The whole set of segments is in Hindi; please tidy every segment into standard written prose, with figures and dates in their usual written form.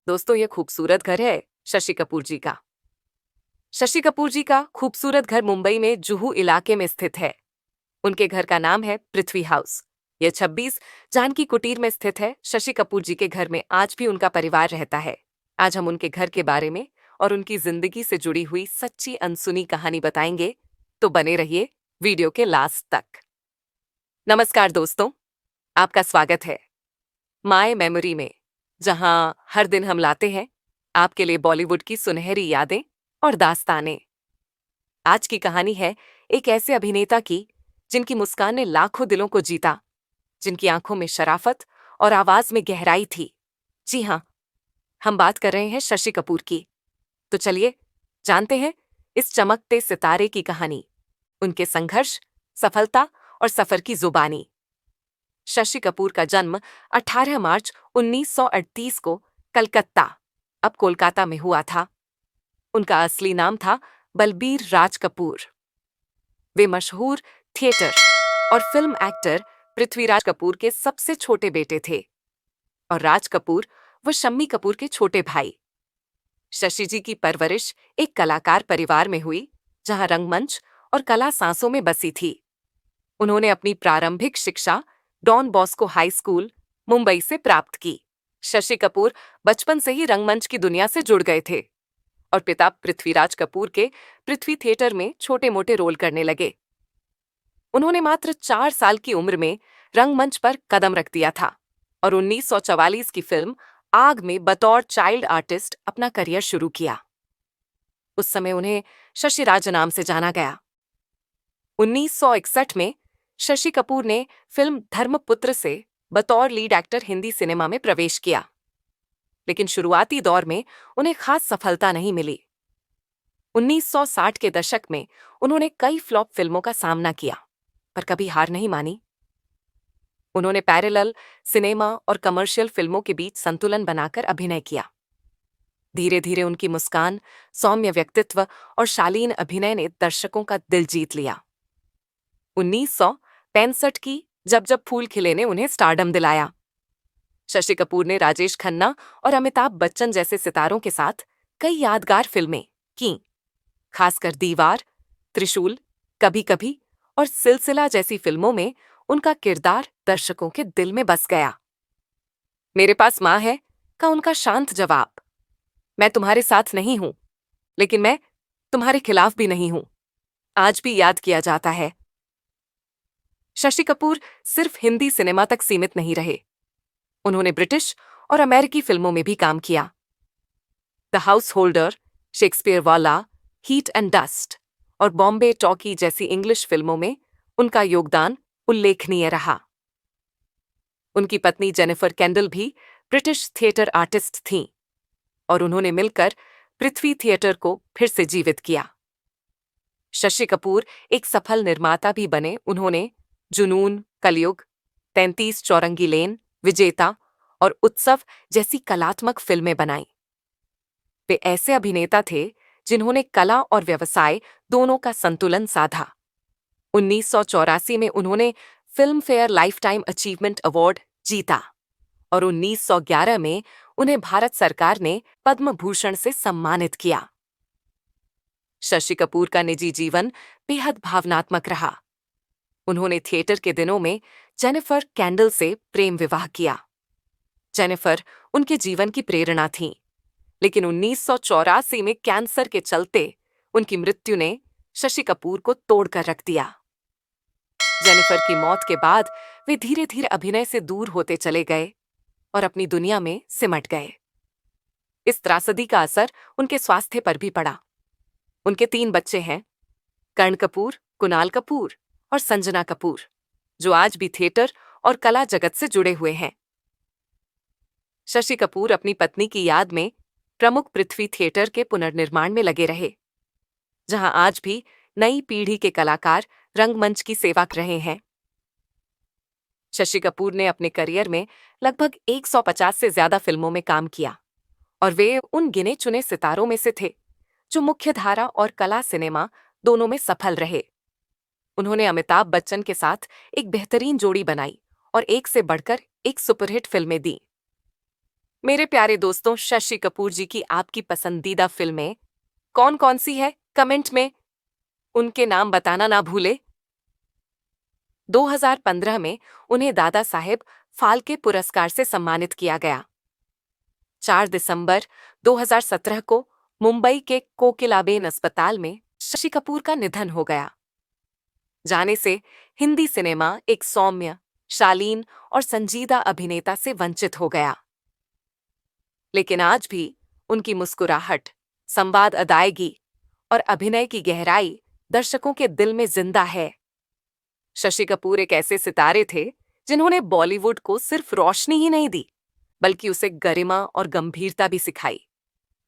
दोस्तों, ये खूबसूरत घर है शशि कपूर जी का। शशि कपूर जी का खूबसूरत घर मुंबई में जुहू इलाके में स्थित है। उनके घर का नाम है पृथ्वी हाउस। यह 26 जानकी कुटीर में स्थित है। शशि कपूर जी के घर में आज भी उनका परिवार रहता है। आज हम उनके घर के बारे में और उनकी जिंदगी से जुड़ी हुई सच्ची अनसुनी कहानी बताएंगे, तो बने रहिए वीडियो के लास्ट तक। नमस्कार दोस्तों, आपका स्वागत है माय मेमोरी में, जहां हर दिन हम लाते हैं आपके लिए बॉलीवुड की सुनहरी यादें और दास्तानें। आज की कहानी है एक ऐसे अभिनेता की जिनकी मुस्कान ने लाखों दिलों को जीता, जिनकी आंखों में शराफत और आवाज में गहराई थी। जी हां, हम बात कर रहे हैं शशि कपूर की। तो चलिए जानते हैं इस चमकते सितारे की कहानी, उनके संघर्ष, सफलता और सफर की जुबानी। शशि कपूर का जन्म 18 मार्च 1938 को कलकत्ता, अब कोलकाता में हुआ था। उनका असली नाम था बलबीर राज कपूर। वे मशहूर थिएटर और फिल्म एक्टर पृथ्वीराज कपूर के सबसे छोटे बेटे थे और राज कपूर व शम्मी कपूर के छोटे भाई। शशि जी की परवरिश एक कलाकार परिवार में हुई, जहां रंगमंच और कला सांसों में बसी थी। उन्होंने अपनी प्रारंभिक शिक्षा Don Bosco high school, Mumbai से प्राप्त की। शशि कपूर बचपन से ही रंगमंच की दुनिया से जुड़ गए थे और पिता पृथ्वीराज कपूर के पृथ्वी थिएटर में छोटे मोटे रोल करने लगे। उन्होंने मात्र 4 साल की उम्र में रंगमंच पर कदम रख दिया था और 1944 की फिल्म आग में बतौर चाइल्ड आर्टिस्ट अपना करियर शुरू किया। उस समय उन्हें शशि राज नाम से जाना गया। 1961 में शशि कपूर ने फिल्म धर्मपुत्र से बतौर लीड एक्टर हिंदी सिनेमा में प्रवेश किया, लेकिन शुरुआती दौर में उन्हें खास सफलता नहीं मिली। 1960 के दशक में उन्होंने कई फ्लॉप फिल्मों का सामना किया, पर कभी हार नहीं मानी। उन्होंने पैरेलल सिनेमा और कमर्शियल फिल्मों के बीच संतुलन बनाकर अभिनय किया। धीरे धीरे उनकी मुस्कान, सौम्य व्यक्तित्व और शालीन अभिनय ने दर्शकों का दिल जीत लिया। 1965 की जब जब फूल खिले ने उन्हें स्टारडम दिलाया। शशि कपूर ने राजेश खन्ना और अमिताभ बच्चन जैसे सितारों के साथ कई यादगार फिल्में की। खासकर दीवार, त्रिशूल, कभी कभी और सिलसिला जैसी फिल्मों में उनका किरदार दर्शकों के दिल में बस गया। मेरे पास मां है का उनका शांत जवाब, मैं तुम्हारे साथ नहीं हूं, लेकिन मैं तुम्हारे खिलाफ भी नहीं हूं, आज भी याद किया जाता है। शशि कपूर सिर्फ हिंदी सिनेमा तक सीमित नहीं रहे। उन्होंने ब्रिटिश और अमेरिकी फिल्मों में भी काम किया। द हाउस होल्डर, शेक्सपियर वाला, हीट एंड डस्ट और बॉम्बे टॉकी जैसी इंग्लिश फिल्मों में उनका योगदान उल्लेखनीय रहा। उनकी पत्नी जेनिफर केंडल भी ब्रिटिश थिएटर आर्टिस्ट थीं और उन्होंने मिलकर पृथ्वी थिएटर को फिर से जीवित किया। शशि कपूर एक सफल निर्माता भी बने। उन्होंने जुनून, कलयुग, 33 चौरंगी लेन, विजेता और उत्सव जैसी कलात्मक फिल्में बनाई। वे ऐसे अभिनेता थे जिन्होंने कला और व्यवसाय दोनों का संतुलन साधा। 1984 में उन्होंने film fair lifetime achievement award जीता और 1911 में उन्हें भारत सरकार ने पद्म भूषण से सम्मानित किया। शशि कपूर का निजी जीवन बेहद भावनात्मक रहा। उन्होंने थिएटर के दिनों में जेनिफर केंडल से प्रेम विवाह किया। जेनिफर उनके जीवन की प्रेरणा थीं, लेकिन 1984 में कैंसर के चलते उनकी मृत्यु ने शशि कपूर को तोड़कर रख दिया। जेनिफर की मौत के बाद वे धीरे धीरे अभिनय से दूर होते चले गए और अपनी दुनिया में सिमट गए। इस त्रासदी का असर उनके स्वास्थ्य पर भी पड़ा। उनके 3 बच्चे हैं, कर्ण कपूर, कुणाल कपूर और संजना कपूर, जो आज भी थिएटर और कला जगत से जुड़े हुए हैं। शशि कपूर अपनी पत्नी की याद में प्रमुख पृथ्वी थिएटर के पुनर्निर्माण में लगे रहे, जहां आज भी नई पीढ़ी के कलाकार रंगमंच की सेवा कर रहे हैं। शशि कपूर ने अपने करियर में लगभग 150 से ज्यादा फिल्मों में काम किया और वे उन गिने चुने सितारों में से थे जो मुख्य धारा और कला सिनेमा दोनों में सफल रहे। उन्होंने अमिताभ बच्चन के साथ एक बेहतरीन जोड़ी बनाई और एक से बढ़कर एक सुपरहिट फिल्में दी। मेरे प्यारे दोस्तों, शशि कपूर जी की आपकी पसंदीदा फिल्में कौन कौन सी है? कमेंट में उनके नाम बताना ना भूले। 2015 में उन्हें दादा साहेब फाल्के पुरस्कार से सम्मानित किया गया। 4 दिसंबर 2017 को मुंबई के कोकिलाबेन अस्पताल में शशि कपूर का निधन हो गया। जाने से हिंदी सिनेमा एक सौम्य, शालीन और संजीदा अभिनेता से वंचित हो गया। लेकिन आज भी उनकी मुस्कुराहट, संवाद अदायगी और अभिनय की गहराई दर्शकों के दिल में जिंदा है। शशि कपूर एक ऐसे सितारे थे जिन्होंने बॉलीवुड को सिर्फ रोशनी ही नहीं दी, बल्कि उसे गरिमा और गंभीरता भी सिखाई।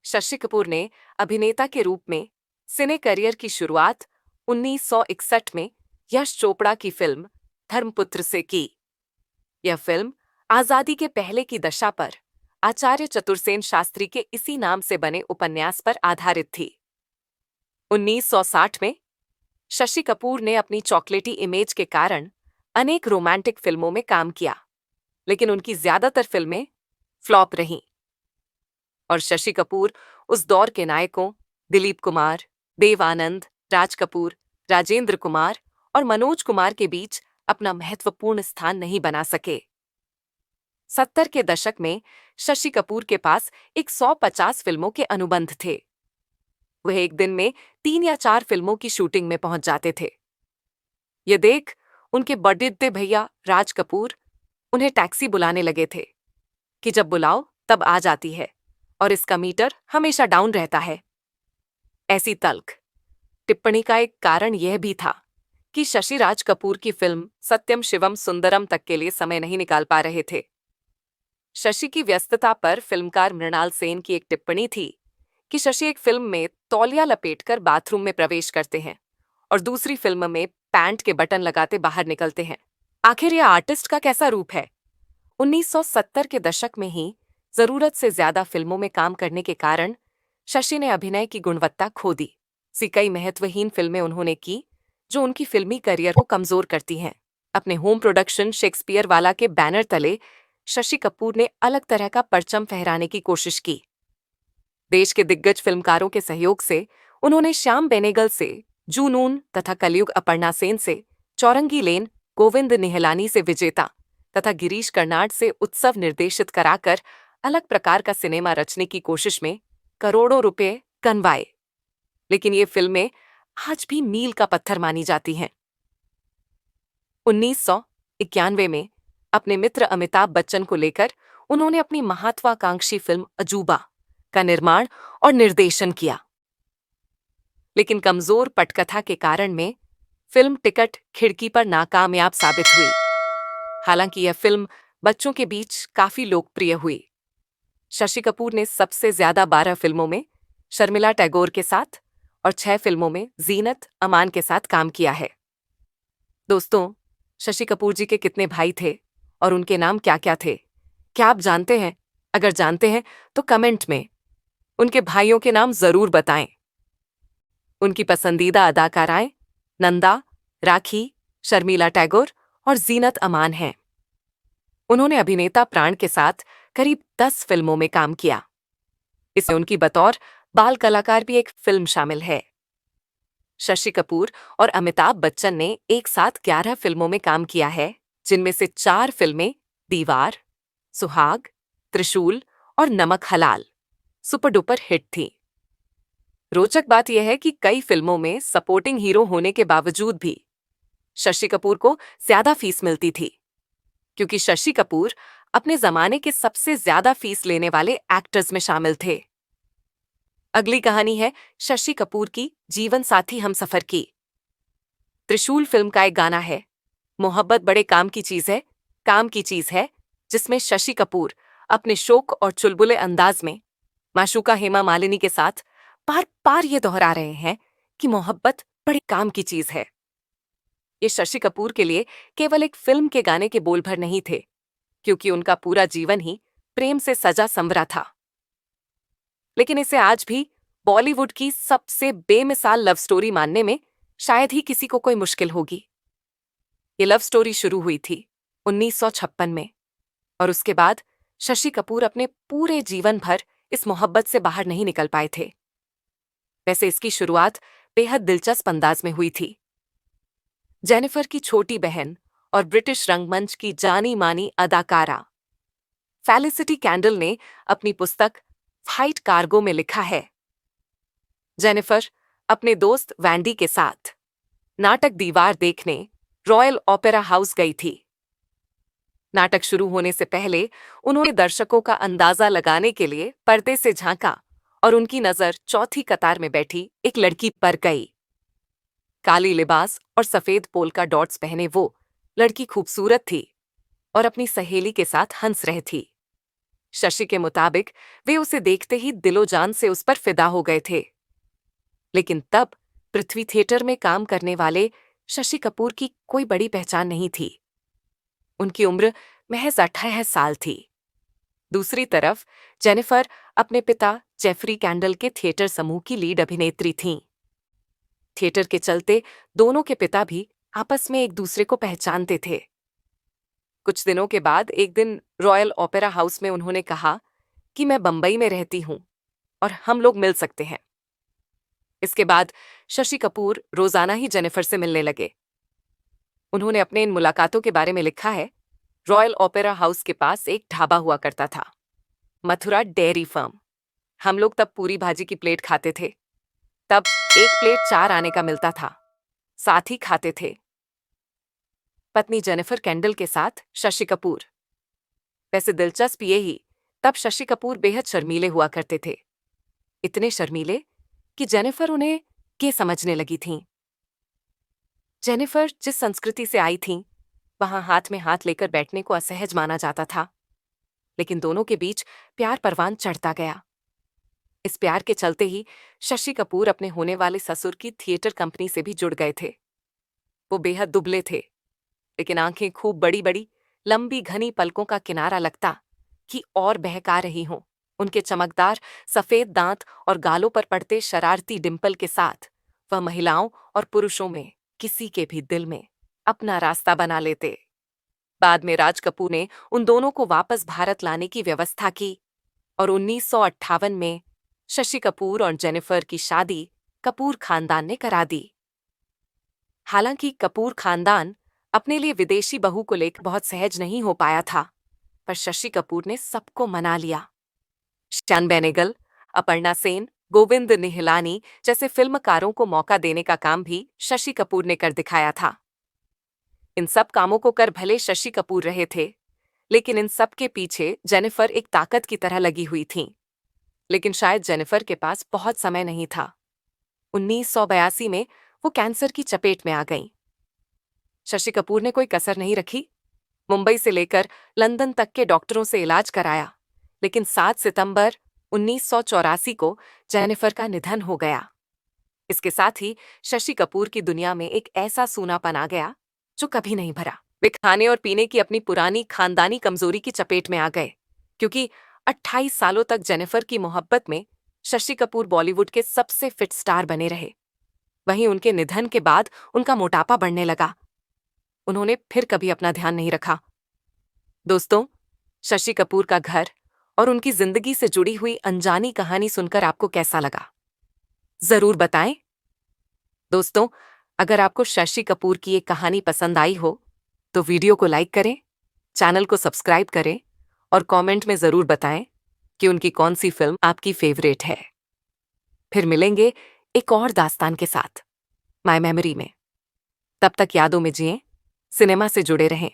शशि कपूर ने अभिनेता के रूप में सिने करियर की शुरुआत 1961 में यश चोपड़ा की फिल्म धर्मपुत्र से की। यह फिल्म आजादी के पहले की दशा पर आचार्य चतुर्सेन शास्त्री के इसी नाम से बने उपन्यास पर आधारित थी। 1960 में शशि कपूर ने अपनी चॉकलेटी इमेज के कारण अनेक रोमांटिक फिल्मों में काम किया, लेकिन उनकी ज्यादातर फिल्में फ्लॉप रहीं। और शशि कपूर उस दौर के नायकों दिलीप कुमार, देव आनंद, राज कपूर, राजेंद्र कुमार और मनोज कुमार के बीच अपना महत्वपूर्ण स्थान नहीं बना सके। 70 के दशक में शशि कपूर के पास 150 फिल्मों के अनुबंध थे। वह एक दिन में 3 या 4 फिल्मों की शूटिंग में पहुंच जाते थे। ये देख उनके बड़े भैया राज कपूर उन्हें टैक्सी बुलाने लगे थे कि जब बुलाओ तब आ जाती है और इसका मीटर हमेशा डाउन रहता है। ऐसी तल्ख टिप्पणी का एक कारण यह भी था कि शशि राज कपूर की फिल्म सत्यम शिवम सुंदरम तक के लिए समय नहीं निकाल पा रहे थे। शशि की व्यस्तता पर फिल्मकार मृणाल सेन की एक टिप्पणी थी कि शशि एक फिल्म में तौलिया लपेटकर बाथरूम में प्रवेश करते हैं और दूसरी फिल्म में पैंट के बटन लगाते बाहर निकलते हैं। आखिर यह आर्टिस्ट का कैसा रूप है? 1970 के दशक में ही जरूरत से ज्यादा फिल्मों में काम करने के कारण शशि ने अभिनय की गुणवत्ता खो दी। कई महत्वहीन फिल्में उन्होंने की जो उनकी फिल्मी करियर को कमजोर करती हैं। अपने होम प्रोडक्शन शेक्सपियर वाला के बैनर तले शशि कपूर ने अलग तरह का परचम फहराने की कोशिश की। देश के दिग्गज फिल्मकारों के सहयोग से उन्होंने श्याम बेनेगल से जूनून तथा कलयुग अपर्णा सेन से चौरंगी लेन, गोविंद निहलानी से विजेता तथा गिरीश कर्नाड से उत्सव निर्देशित कराकर अलग प्रकार का सिनेमा रचने की कोशिश में करोड़ों रुपए कनवाए। लेकिन ये फिल्में आज भी मील का पत्थर मानी जाती हैं। 1991 में अपने मित्र अमिताभ बच्चन को लेकर उन्होंने अपनी महत्वाकांक्षी फिल्म अजूबा का निर्माण और निर्देशन किया, लेकिन कमजोर पटकथा के कारण में फिल्म टिकट खिड़की पर नाकामयाब साबित हुई। हालांकि यह फिल्म बच्चों के बीच काफी लोकप्रिय हुई। शशि कपूर ने सबसे ज्यादा 12 फिल्मों में शर्मिला टैगोर के साथ और 6 फिल्मों में जीनत अमान के साथ काम किया है। दोस्तों, शशि कपूर जी के कितने भाई थे और उनके नाम क्या क्या थे? क्या आप जानते हैं? अगर जानते हैं तो कमेंट में उनके भाइयों के नाम जरूर बताएं। उनकी पसंदीदा अदाकाराएं नंदा, राखी, शर्मिला टैगोर और जीनत अमान हैं। उन्होंने अभिनेता प्राण के साथ करीब 10 फिल्मों में काम किया। इसमें उनकी बतौर बाल कलाकार भी एक फिल्म शामिल है। शशि कपूर और अमिताभ बच्चन ने एक साथ 11 फिल्मों में काम किया है, जिनमें से 4 फिल्में दीवार, सुहाग, त्रिशूल और नमक हलाल सुपर डुपर हिट थीं। रोचक बात यह है कि कई फिल्मों में सपोर्टिंग हीरो होने के बावजूद भी शशि कपूर को ज्यादा फीस मिलती थी, क्योंकि शशि कपूर अपने जमाने के सबसे ज्यादा फीस लेने वाले एक्टर्स में शामिल थे। अगली कहानी है शशि कपूर की जीवन साथी हमसफर की। त्रिशूल फिल्म का एक गाना है, मोहब्बत बड़े काम की चीज है, जिसमें शशि कपूर अपने शोक और चुलबुले अंदाज में माशूका हेमा मालिनी के साथ बार बार ये दोहरा रहे हैं कि मोहब्बत बड़े काम की चीज है। ये शशि कपूर के लिए केवल एक फिल्म के गाने के बोल भर नहीं थे, क्योंकि उनका पूरा जीवन ही प्रेम से सजा संवरा था। लेकिन इसे आज भी बॉलीवुड की सबसे बेमिसाल लव स्टोरी मानने में शायद ही किसी को कोई मुश्किल होगी। ये लव स्टोरी शुरू हुई थी 1956 में और उसके बाद शशि कपूर अपने पूरे जीवन भर इस मोहब्बत से बाहर नहीं निकल पाए थे। वैसे इसकी शुरुआत बेहद दिलचस्प अंदाज में हुई थी। जेनिफर की छोटी बहन और ब्रिटिश रंगमंच की जानी मानी अदाकारा फेलिसिटी कैंडल ने अपनी पुस्तक फाइट कार्गो में लिखा है, जेनिफर अपने दोस्त वैंडी के साथ नाटक दीवार देखने रॉयल ओपेरा हाउस गई थी। नाटक शुरू होने से पहले उन्होंने दर्शकों का अंदाजा लगाने के लिए पर्दे से झांका और उनकी नजर चौथी कतार में बैठी एक लड़की पर गई। काली लिबास और सफेद पोल्का डॉट्स पहने वो लड़की खूबसूरत थी और अपनी सहेली के साथ हंस रही थी। शशि के मुताबिक वे उसे देखते ही दिलो जान से उस पर फिदा हो गए थे। लेकिन तब पृथ्वी थिएटर में काम करने वाले शशि कपूर की कोई बड़ी पहचान नहीं थी। उनकी उम्र महज 18 साल थी। दूसरी तरफ जेनिफर अपने पिता जेफरी कैंडल के थिएटर समूह की लीड अभिनेत्री थीं। थिएटर के चलते दोनों के पिता भी आपस में एक दूसरे को पहचानते थे। कुछ दिनों के बाद एक दिन रॉयल ओपेरा हाउस में उन्होंने कहा कि मैं बंबई में रहती हूं और हम लोग मिल सकते हैं। इसके बाद शशि कपूर रोजाना ही जेनिफर से मिलने लगे। उन्होंने अपने इन मुलाकातों के बारे में लिखा है, रॉयल ओपेरा हाउस के पास एक ढाबा हुआ करता था, मथुरा डेयरी फार्म। हम लोग तब पूरी भाजी की प्लेट खाते थे। तब एक प्लेट 4 आने का मिलता था, साथ ही खाते थे। पत्नी जेनिफर कैंडल के साथ शशि कपूर। वैसे दिलचस्प ये ही, तब शशि कपूर बेहद शर्मीले हुआ करते थे। इतने शर्मीले कि जेनिफर उन्हें के समझने लगी थीं। जेनिफर जिस संस्कृति से आई थीं, वहां हाथ में हाथ लेकर बैठने को असहज माना जाता था। लेकिन दोनों के बीच प्यार परवान चढ़ता गया। इस प्यार के चलते ही शशि कपूर अपने होने वाले ससुर की थिएटर कंपनी से भी जुड़ गए थे। वो बेहद दुबले थे, लेकिन आंखें खूब बड़ी बड़ी, लंबी घनी पलकों का किनारा लगता कि और बहका रही हों। उनके चमकदार सफेद दांत और गालों पर पड़ते शरारती डिंपल के साथ वह महिलाओं और पुरुषों में किसी के भी दिल में अपना रास्ता बना लेते। बाद में राज कपूर ने उन दोनों को वापस भारत लाने की व्यवस्था की और 1958 में शशि कपूर और जेनिफर की शादी कपूर खानदान ने करा दी। हालांकि कपूर खानदान अपने लिए विदेशी बहू को लेकर बहुत सहज नहीं हो पाया था, पर शशि कपूर ने सबको मना लिया। श्यान बेनेगल, अपर्णा सेन, गोविंद निहलानी जैसे फिल्मकारों को मौका देने का काम भी शशि कपूर ने कर दिखाया था। इन सब कामों को कर भले शशि कपूर रहे थे, लेकिन इन सब के पीछे जेनिफर एक ताकत की तरह लगी हुई थीं। लेकिन शायद जेनिफर के पास बहुत समय नहीं था। 1982 में वो कैंसर की चपेट में आ गईं। शशि कपूर ने कोई कसर नहीं रखी। मुंबई से लेकर लंदन तक के डॉक्टरों से इलाज कराया, लेकिन 7 सितंबर 1984 को जेनिफर का निधन हो गया। इसके साथ ही शशि कपूर की दुनिया में एक ऐसा सूनापन आ गया जो कभी नहीं भरा। वे खाने और पीने की अपनी पुरानी खानदानी कमजोरी की चपेट में आ गए, क्योंकि 28 सालों तक जेनिफर की मोहब्बत में शशि कपूर बॉलीवुड के सबसे फिट स्टार बने रहे। वहीं उनके निधन के बाद उनका मोटापा बढ़ने लगा। उन्होंने फिर कभी अपना ध्यान नहीं रखा। दोस्तों, शशि कपूर का घर और उनकी जिंदगी से जुड़ी हुई अनजानी कहानी सुनकर आपको कैसा लगा, जरूर बताएं। दोस्तों, अगर आपको शशि कपूर की ये कहानी पसंद आई हो तो वीडियो को लाइक करें, चैनल को सब्सक्राइब करें और कमेंट में जरूर बताएं कि उनकी कौन सी फिल्म आपकी फेवरेट है। फिर मिलेंगे एक और दास्तान के साथ माय मेमोरी में। तब तक यादों में जिएं, सिनेमा से जुड़े रहें।